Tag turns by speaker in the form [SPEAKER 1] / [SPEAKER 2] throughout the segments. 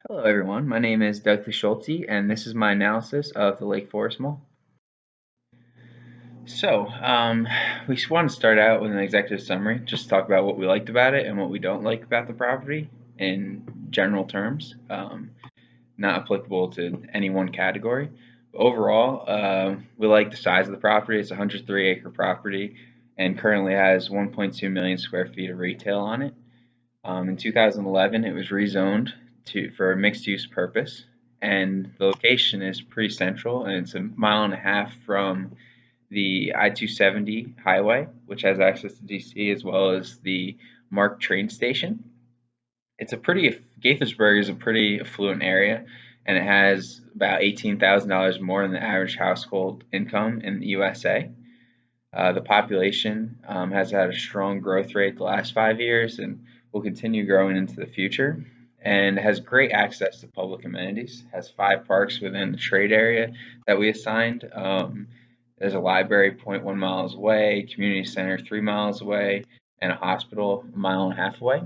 [SPEAKER 1] Hello everyone, my name is Doug Kleeschulte and this is my analysis of the Lakeforest Mall. We just want to start out with an executive summary, just talk about what we liked about it and what we don't like about the property in general terms, not applicable to any one category. But overall, we like the size of the property. It's a 103-acre property and currently has 1.2 million square feet of retail on it. In 2011, it was rezoned for a mixed-use purpose, and the location is pretty central, and it's a mile and a half from the I-270 highway, which has access to DC, as well as the MARC train station. Gaithersburg is a pretty affluent area, and it has about $18,000 more than the average household income in the USA. The population has had a strong growth rate the last 5 years and will continue growing into the future, and has great access to public amenities. Has 5 parks within the trade area that we assigned. There's a library 0.1 miles away, community center 3 miles away, and a hospital a mile and a half away.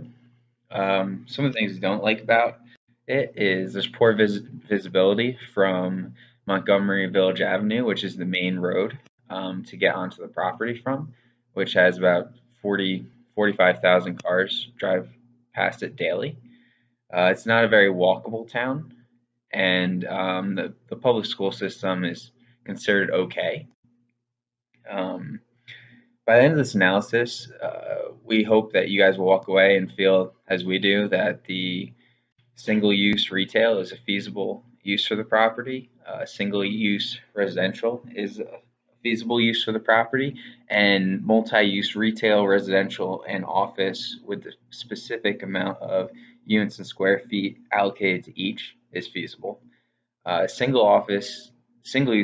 [SPEAKER 1] Some of the things we don't like about it is there's poor visibility from Montgomery Village Avenue, which is the main road to get onto the property from, which has about 45,000 cars drive past it daily. It's not a very walkable town, and the public school system is considered okay. Um, by the end of this analysis, we hope that you guys will walk away and feel, as we do, that the single-use retail is a feasible use for the property. Single-use residential is a feasible use for the property, and multi-use retail, residential, and office with the specific amount of units and square feet allocated to each is feasible. Single-use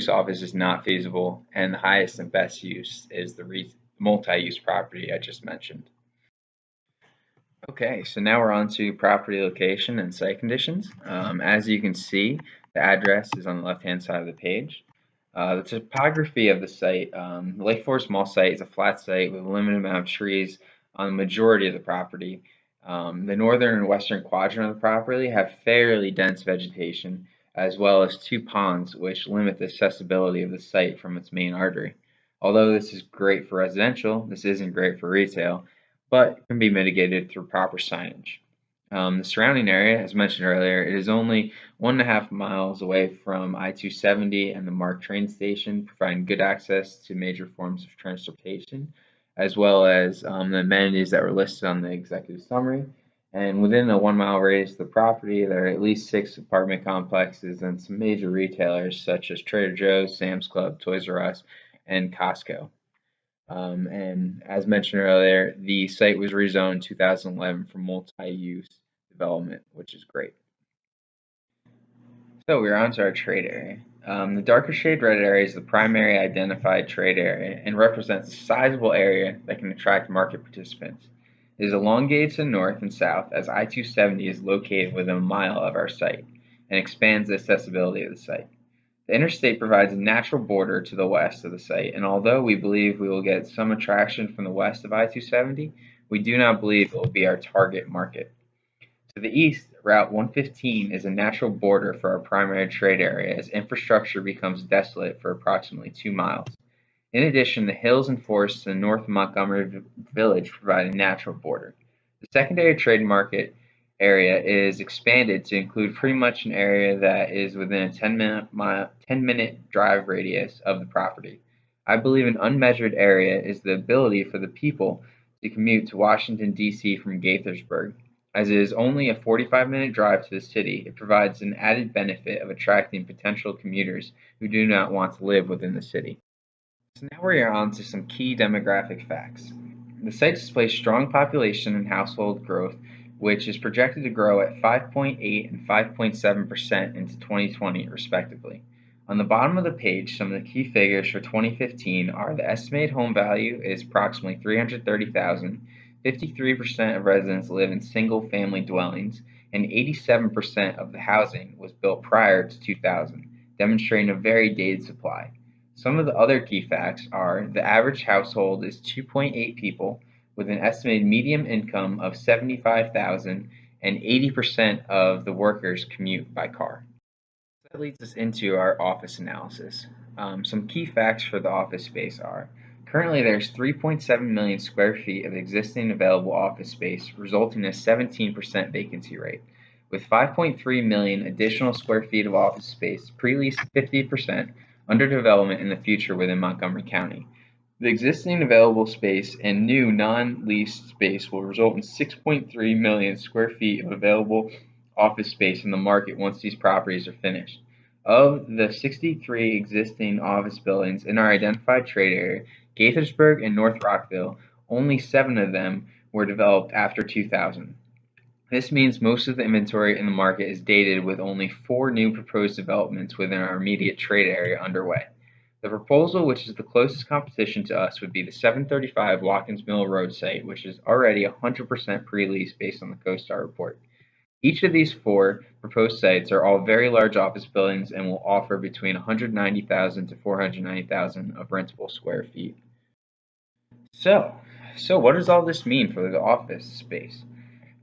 [SPEAKER 1] office is not feasible, and the highest and best use is the multi-use property I just mentioned. Okay, so now we're on to property location and site conditions. As you can see, the address is on the left-hand side of the page. The topography of the site, the Lake Forest Mall site is a flat site with a limited amount of trees on the majority of the property. The northern and western quadrant of the property have fairly dense vegetation, as well as 2 ponds, which limit the accessibility of the site from its main artery. Although this is great for residential, this isn't great for retail, but can be mitigated through proper signage. The surrounding area, as mentioned earlier, it is only 1.5 miles away from I-270 and the MARC train station, providing good access to major forms of transportation, as well as the amenities that were listed on the executive summary. And within a 1 mile radius of the property, there are at least 6 apartment complexes and some major retailers such as Trader Joe's, Sam's Club, Toys R Us, and Costco. And as mentioned earlier, the site was rezoned in 2011 for multi-use development, which is great. So we're on to our trade area. The darker shade red area is the primary identified trade area and represents a sizable area that can attract market participants. It is elongated to the north and south as I-270 is located within a mile of our site and expands the accessibility of the site. The interstate provides a natural border to the west of the site, and although we believe we will get some attraction from the west of I-270, we do not believe it will be our target market. To the east, Route 115 is a natural border for our primary trade area as infrastructure becomes desolate for approximately 2 miles. In addition, the hills and forests to the north of Montgomery Village provide a natural border. The secondary trade market area is expanded to include pretty much an area that is within a 10-minute drive radius of the property. I believe an unmeasured area is the ability for the people to commute to Washington, D.C. from Gaithersburg. As it is only a 45-minute drive to the city, it provides an added benefit of attracting potential commuters who do not want to live within the city. So now we are on to some key demographic facts. The site displays strong population and household growth, which is projected to grow at 5.8 and 5.7% into 2020, respectively. On the bottom of the page, some of the key figures for 2015 are the estimated home value is approximately $330,000, 53% of residents live in single-family dwellings, and 87% of the housing was built prior to 2000, demonstrating a very dated supply. Some of the other key facts are the average household is 2.8 people with an estimated median income of $75,000 and 80% of the workers commute by car. That leads us into our office analysis. Some key facts for the office space are currently there's 3.7 million square feet of existing available office space, resulting in a 17% vacancy rate. With 5.3 million additional square feet of office space pre-leased 50% under development in the future within Montgomery County. The existing available space and new non-leased space will result in 6.3 million square feet of available office space in the market once these properties are finished. Of the 63 existing office buildings in our identified trade area, Gaithersburg and North Rockville, only 7 of them were developed after 2000. This means most of the inventory in the market is dated with only 4 new proposed developments within our immediate trade area underway. The proposal which is the closest competition to us would be the 735 Watkins Mill Road site, which is already 100% pre-leased based on the CoStar report. Each of these 4 proposed sites are all very large office buildings and will offer between 190,000 to 490,000 of rentable square feet. So, so what does all this mean for the office space?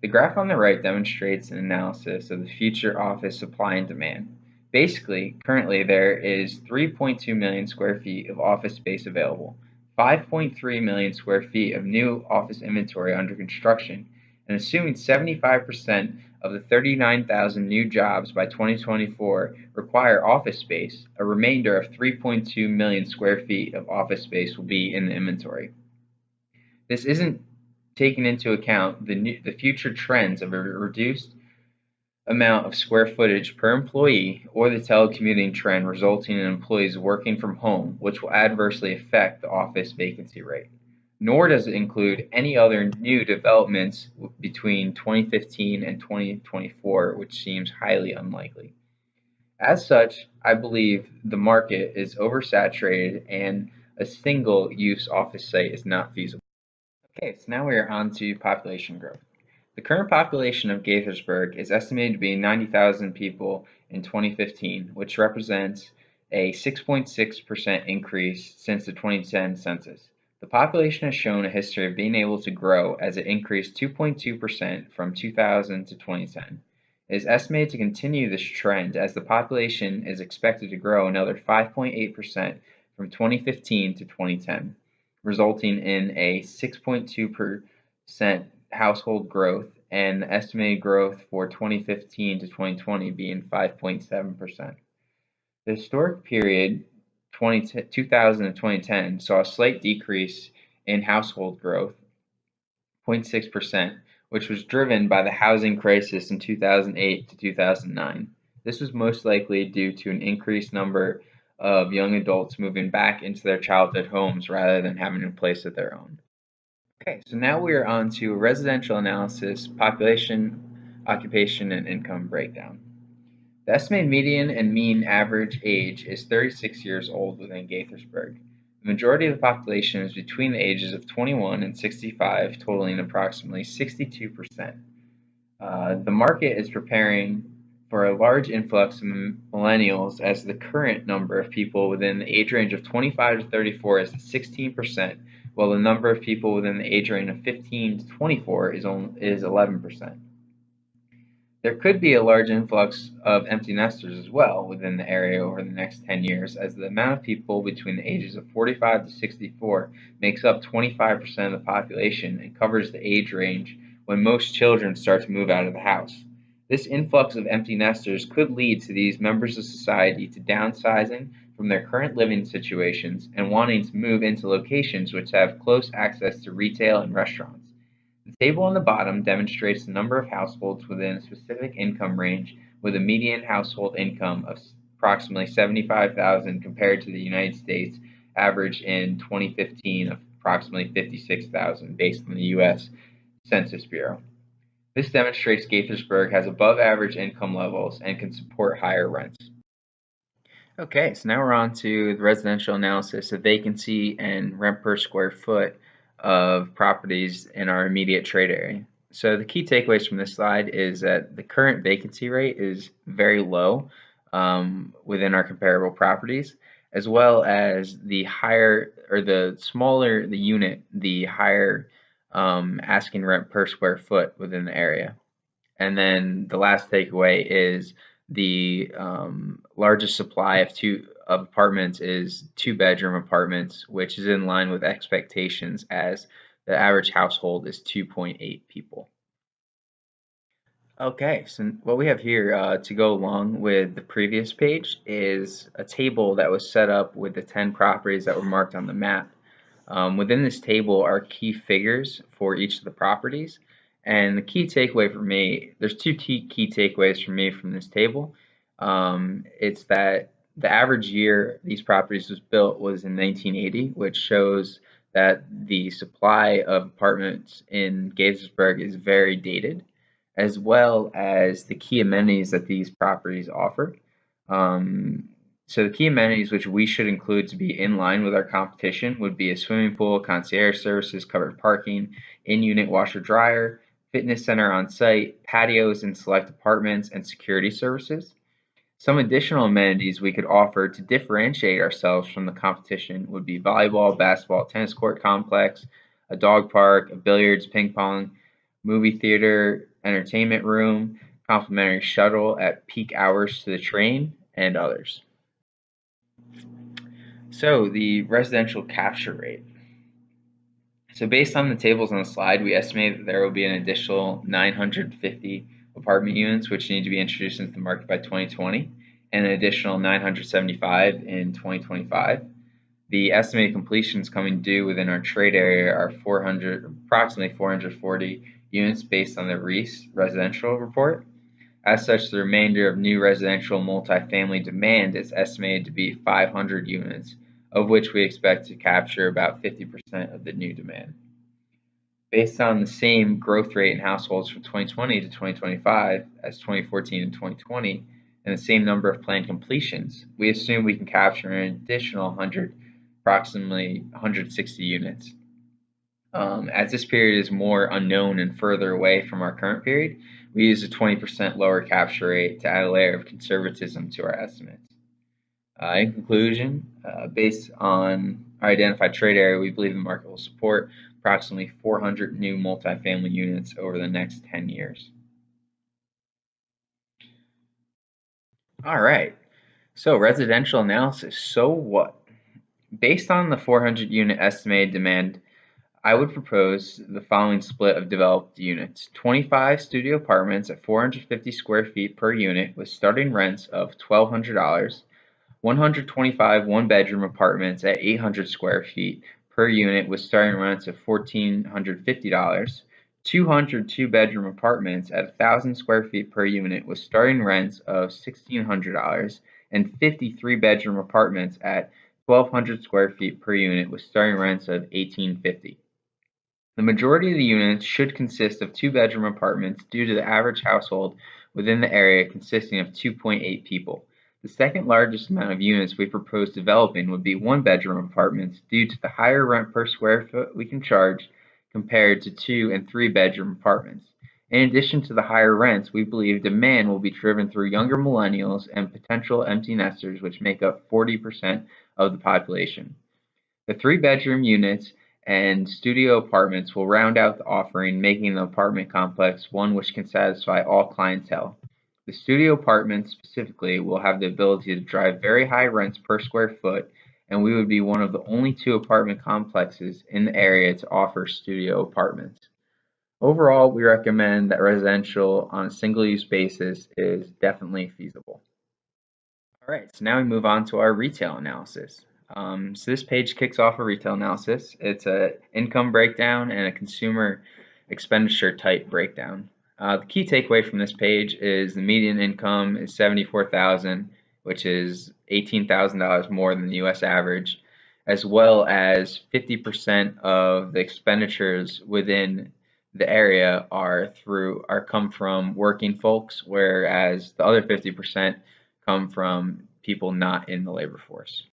[SPEAKER 1] The graph on the right demonstrates an analysis of the future office supply and demand. Basically, currently there is 3.2 million square feet of office space available, 5.3 million square feet of new office inventory under construction, and assuming 75% of the 39,000 new jobs by 2024 require office space, a remainder of 3.2 million square feet of office space will be in the inventory. This isn't taking into account the future trends of a reduced amount of square footage per employee or the telecommuting trend resulting in employees working from home, which will adversely affect the office vacancy rate. Nor does it include any other new developments between 2015 and 2024, which seems highly unlikely. As such, I believe the market is oversaturated and a single use office site is not feasible. Okay, so now we are on to population growth. The current population of Gaithersburg is estimated to be 90,000 people in 2015, which represents a 6.6% increase since the 2010 census. The population has shown a history of being able to grow as it increased 2.2% from 2000 to 2010. It is estimated to continue this trend as the population is expected to grow another 5.8% from 2015 to 2010, resulting in a 6.2% household growth and the estimated growth for 2015 to 2020 being 5.7%. The historic period 2000 to 2010 saw a slight decrease in household growth, 0.6%, which was driven by the housing crisis in 2008 to 2009. This was most likely due to an increased number of young adults moving back into their childhood homes rather than having a place of their own. Okay, so now we are on to residential analysis, population, occupation, and income breakdown. The estimated median and mean average age is 36 years old within Gaithersburg. The majority of the population is between the ages of 21 and 65, totaling approximately 62%. The market is preparing for a large influx of millennials as the current number of people within the age range of 25 to 34 is 16%, while the number of people within the age range of 15 to 24 is 11%. There could be a large influx of empty nesters as well within the area over the next 10 years, as the amount of people between the ages of 45 to 64 makes up 25% of the population and covers the age range when most children start to move out of the house. This influx of empty nesters could lead to these members of society to downsizing from their current living situations and wanting to move into locations which have close access to retail and restaurants. The table on the bottom demonstrates the number of households within a specific income range with a median household income of approximately 75,000 compared to the United States average in 2015 of approximately 56,000 based on the US Census Bureau. This demonstrates Gaithersburg has above average income levels and can support higher rents. Okay, so now we're on to the residential analysis of vacancy and rent per square foot of properties in our immediate trade area. So the key takeaways from this slide is that the current vacancy rate is very low within our comparable properties, as well as the higher or the smaller the unit, the higher asking rent per square foot within the area. And then the last takeaway is the largest supply of apartments is two-bedroom apartments, which is in line with expectations as the average household is 2.8 people. Okay, so what we have here to go along with the previous page is a table that was set up with the 10 properties that were marked on the map. Within this table are key figures for each of the properties. And the key takeaway for me, there's two key takeaways for me from this table. It's that the average year these properties was built was in 1980, which shows that the supply of apartments in Gaithersburg is very dated, as well as the key amenities that these properties offer. Um, so the key amenities which we should include to be in line with our competition would be a swimming pool, concierge services, covered parking, in-unit washer dryer, fitness center on site, patios in select apartments, and security services. Some additional amenities we could offer to differentiate ourselves from the competition would be volleyball, basketball, tennis court complex, a dog park, a billiards, ping pong, movie theater, entertainment room, complimentary shuttle at peak hours to the train, and others. So the residential capture rate. So based on the tables on the slide, we estimate that there will be an additional 950 apartment units which need to be introduced into the market by 2020 and an additional 975 in 2025. The estimated completions coming due within our trade area are approximately 440 units based on the Reese residential report. As such, the remainder of new residential multifamily demand is estimated to be 500 units, of which we expect to capture about 50% of the new demand. Based on the same growth rate in households from 2020 to 2025 as 2014 and 2020, and the same number of planned completions, we assume we can capture an additional approximately 160 units. As this period is more unknown and further away from our current period, we use a 20% lower capture rate to add a layer of conservatism to our estimates. In conclusion, based on our identified trade area, we believe the market will support approximately 400 new multifamily units over the next 10 years. All right, so residential analysis. So what? Based on the 400 unit estimated demand, I would propose the following split of developed units: 25 studio apartments at 450 square feet per unit with starting rents of $1,200, 125 one-bedroom apartments at 800 square feet per unit with starting rents of $1,450, 200 two-bedroom apartments at 1,000 square feet per unit with starting rents of $1,600, and 53 bedroom apartments at 1,200 square feet per unit with starting rents of $1,850. The majority of the units should consist of two-bedroom apartments due to the average household within the area consisting of 2.8 people. The second largest amount of units we propose developing would be one-bedroom apartments due to the higher rent per square foot we can charge compared to two and three-bedroom apartments. In addition to the higher rents, we believe demand will be driven through younger millennials and potential empty nesters, which make up 40% of the population. The three-bedroom units and studio apartments will round out the offering, making the apartment complex one which can satisfy all clientele. The studio apartments specifically will have the ability to drive very high rents per square foot, and we would be one of the only two apartment complexes in the area to offer studio apartments. Overall, we recommend that residential on a single-use basis is definitely feasible. All right, so now we move on to our retail analysis. So this page kicks off a retail analysis. It's a income breakdown and a consumer expenditure type breakdown. The key takeaway from this page is the median income is $74,000, which is $18,000 more than the U.S. average, as well as 50% of the expenditures within the area come from working folks, whereas the other 50% come from people not in the labor force.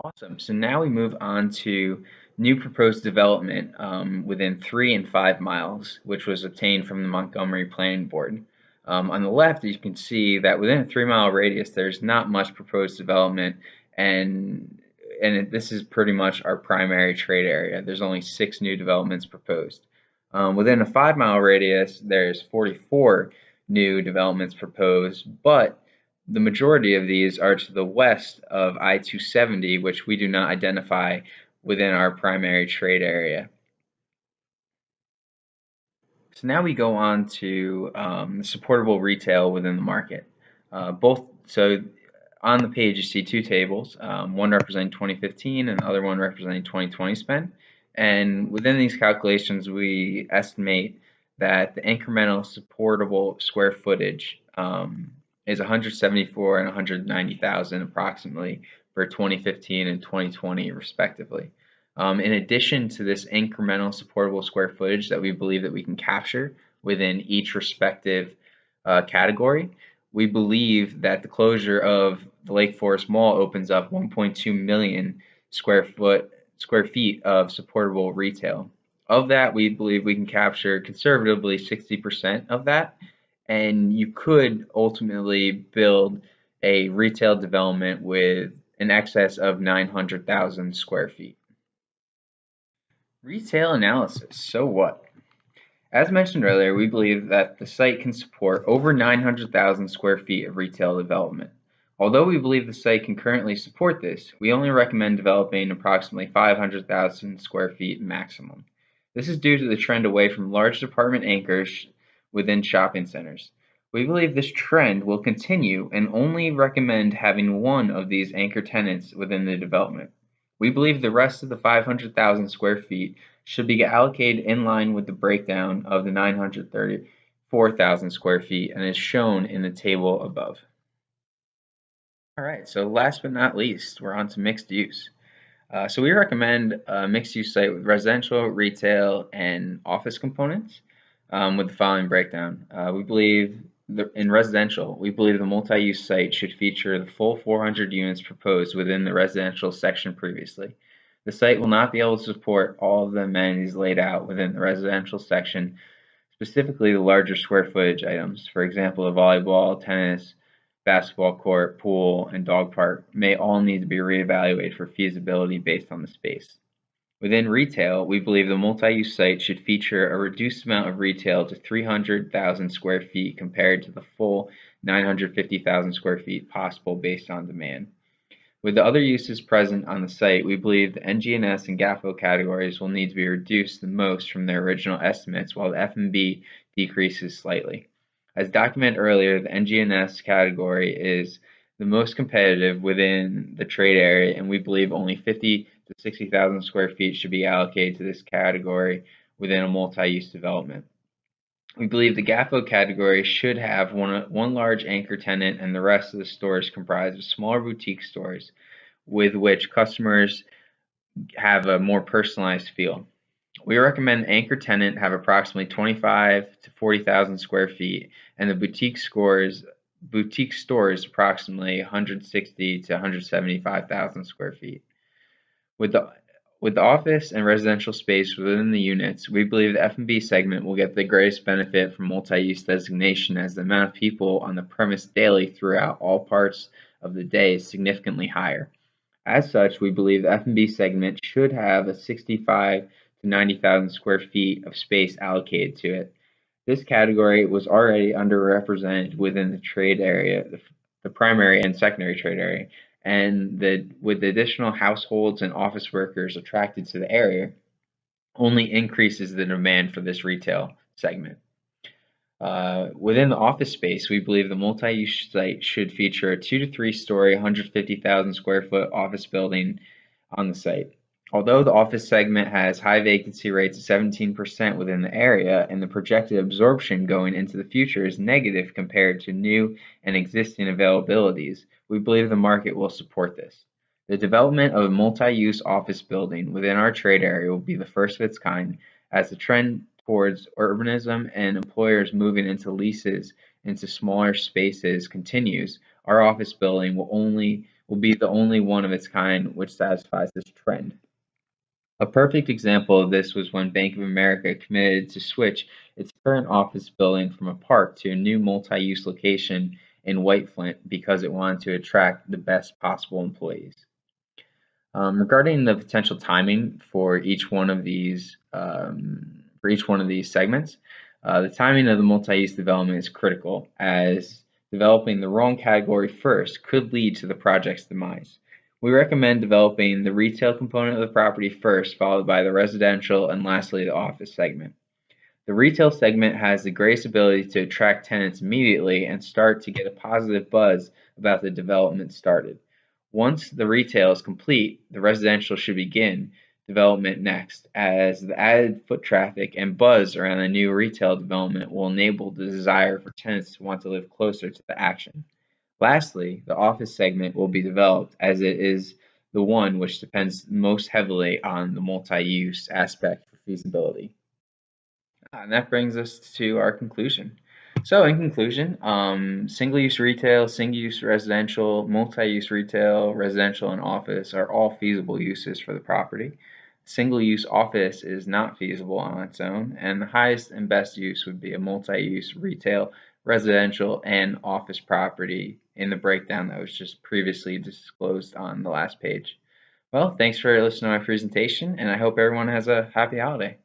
[SPEAKER 1] Awesome. So now we move on to new proposed development within 3 and 5 miles, which was obtained from the Montgomery Planning Board. On the left, you can see that within a 3 mile radius, there's not much proposed development, and this is pretty much our primary trade area. There's only 6 new developments proposed. Within a 5 mile radius, there's 44 new developments proposed, but the majority of these are to the west of I-270, which we do not identify within our primary trade area. So now we go on to supportable retail within the market. So on the page you see two tables, one representing 2015 and the other one representing 2020 spend. And within these calculations, we estimate that the incremental supportable square footage is 174 and 190,000 approximately for 2015 and 2020 respectively. In addition to this incremental supportable square footage that we believe that we can capture within each respective category, we believe that the closure of the Lakeforest Mall opens up 1.2 million square feet of supportable retail. Of that, we believe we can capture conservatively 60% of that, and you could ultimately build a retail development with an excess of 900,000 square feet. Retail analysis. So what? As mentioned earlier, we believe that the site can support over 900,000 square feet of retail development. Although we believe the site can currently support this, we only recommend developing approximately 500,000 square feet maximum. This is due to the trend away from large department anchors within shopping centers. We believe this trend will continue and only recommend having one of these anchor tenants within the development. We believe the rest of the 500,000 square feet should be allocated in line with the breakdown of the 934,000 square feet and is shown in the table above. All right, so last but not least, we're on to mixed use. So we recommend a mixed use site with residential, retail, and office components with the following breakdown. In residential, we believe the multi-use site should feature the full 400 units proposed within the residential section previously. The site will not be able to support all of the amenities laid out within the residential section, specifically the larger square footage items. For example, a volleyball, tennis, basketball court, pool, and dog park may all need to be reevaluated for feasibility based on the space. Within retail, we believe the multi-use site should feature a reduced amount of retail to 300,000 square feet compared to the full 950,000 square feet possible based on demand. With the other uses present on the site, we believe the NG&S and GAFO categories will need to be reduced the most from their original estimates, while the F&B decreases slightly. As documented earlier, the NG&S category is the most competitive within the trade area, and we believe only 50 to 60,000 square feet should be allocated to this category within a multi-use development. We believe the GAFO category should have one large anchor tenant and the rest of the stores comprised of smaller boutique stores with which customers have a more personalized feel. We recommend the anchor tenant have approximately 25 to 40,000 square feet and the boutique stores approximately 160 to 175,000 square feet. With the office and residential space within the units, we believe the F&B segment will get the greatest benefit from multi-use designation as the amount of people on the premise daily throughout all parts of the day is significantly higher. As such, we believe the F&B segment should have a 65 to 90,000 square feet of space allocated to it. This category was already underrepresented within the trade area, the primary and secondary trade area, and with the additional households and office workers attracted to the area, only increases the demand for this retail segment. Within the office space, we believe the multi-use site should feature a 2 to 3 story, 150,000 square foot office building on the site. Although the office segment has high vacancy rates of 17% within the area and the projected absorption going into the future is negative compared to new and existing availabilities, we believe the market will support this. The development of a multi-use office building within our trade area will be the first of its kind as the trend towards urbanism and employers moving into leases into smaller spaces continues. Our office building will be the only one of its kind which satisfies this trend. A perfect example of this was when Bank of America committed to switch its current office building from a park to a new multi-use location in White Flint because it wanted to attract the best possible employees. Regarding the potential timing for each one of these segments, The timing of the multi-use development is critical, as developing the wrong category first could lead to the project's demise. We recommend developing the retail component of the property first, followed by the residential, and lastly the office segment. The retail segment has the greatest ability to attract tenants immediately and start to get a positive buzz about the development started. Once the retail is complete, the residential should begin development next, as the added foot traffic and buzz around the new retail development will enable the desire for tenants to want to live closer to the action. Lastly, the office segment will be developed as it is the one which depends most heavily on the multi-use aspect for feasibility. And that brings us to our conclusion. So, in conclusion, single-use retail, single-use residential, multi-use retail, residential, and office are all feasible uses for the property. Single-use office is not feasible on its own, and the highest and best use would be a multi-use retail, residential, and office property in the breakdown that was just previously disclosed on the last page. Well, thanks for listening to my presentation, and I hope everyone has a happy holiday.